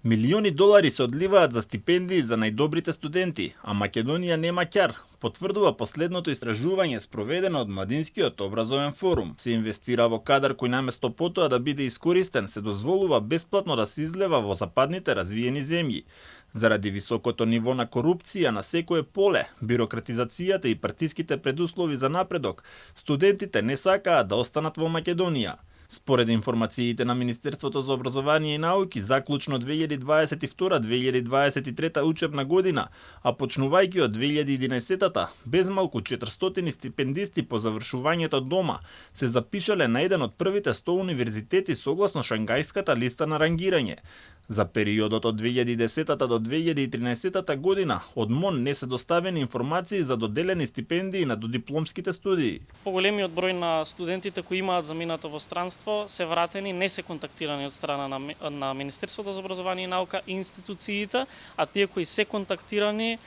Милиони долари се одливаат за стипендии за најдобрите студенти, а Македонија нема ќар, потврдува последното истражување спроведено од Младинскиот образовен форум. Се инвестира во кадар кој наместо потоа да биде искористен, се дозволува бесплатно да се излева во западните развиени земји. Заради високото ниво на корупција на секое поле, бирократизацијата и партиските предуслови за напредок, студентите не сакаат да останат во Македонија. Според информациите на Министерството за образование и науки, заклучно 2022-2023 учебна година, а почнувајќи од 2011-та, безмалку 400 стипендисти по завршувањето дома се запишале на еден од првите 100 универзитети согласно Шангајската листа на рангирање. За периодот од 2010 до 2013 година од МОН не се доставени информации за доделени стипендии на додипломските студии. Поголемиот број на студентите кои имаат заминато во странство се вратени, не се контактирани од страна на Министерството за образование и наука и институциите, а тие кои се контактирани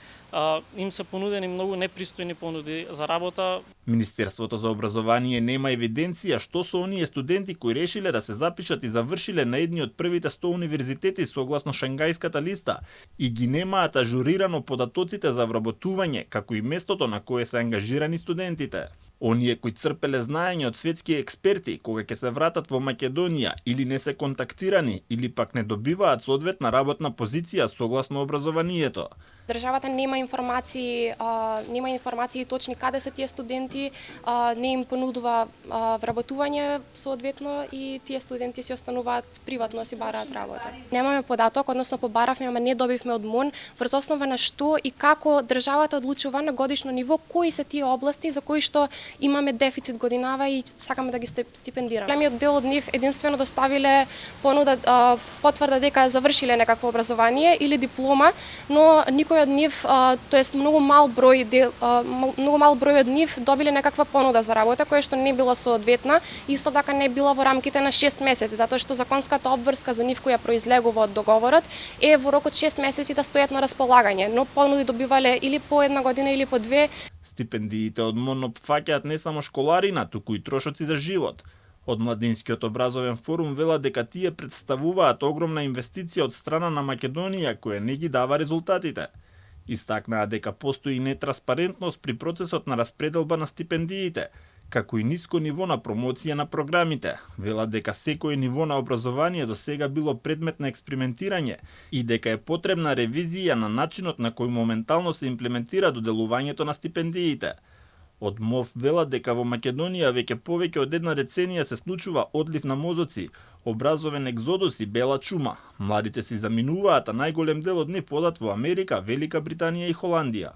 им се понудени многу непристојни понуди за работа. Министерството за образование нема евиденција што со оние студенти кои решиле да се запишат и завршиле на едни од првите 100 универзитети согласно Шангајската листа и ги немаат ажурирано податоците за вработување, како и местото на кое се ангажирани студентите. Оние кои црпеле знаење од светски експерти кога ќе се вратат во Македонија или не се контактирани или пак не добиваат соодветна работна позиција согласно образованието. Државата нема информации точни каде се тие студенти, не им понудува вработување соодветно и тие студенти си остануваат приватно да си бараат работа. Немаме податок, односно побаравме, ама не добивме од МОН врз основа на што и како државата одлучува на годишно ниво кои се тие области за кои што имаме дефицит годинава и сакаме да ги стипендираме. Големиот дел од нив единствено доставиле понуда, потврда дека завршиле некакво образование или диплома, но никој од нив, тоест многу мал број од нив добиле некаква понуда за работа која што не била соодветна, исто така не била во рамките на 6 месеци, затоа што законската обврска за нив која произлегува од договорот е во рок од 6 месеци да стојат на располагање, но понуди добивале или по една година или по две. Стипендиите од МОН опфаќаат не само школарина, туку и трошоци за живот. Од Младинскиот образовен форум велат дека тие представуваат огромна инвестиција од страна на Македонија која не ги дава резултатите. Истакнаа дека постои нетранспарентност при процесот на распределба на стипендиите, како и ниско ниво на промоција на програмите. Велат дека секое ниво на образование до сега било предмет на експериментирање и дека е потребна ревизија на начинот на кој моментално се имплементира доделувањето на стипендиите. Од МОВ велат дека во Македонија веќе повеќе од една деценија се случува одлив на мозоци, образовен екзодус и бела чума. Младите си заминуваат, а најголем дел од нив одат во Америка, Велика Британија и Холандија.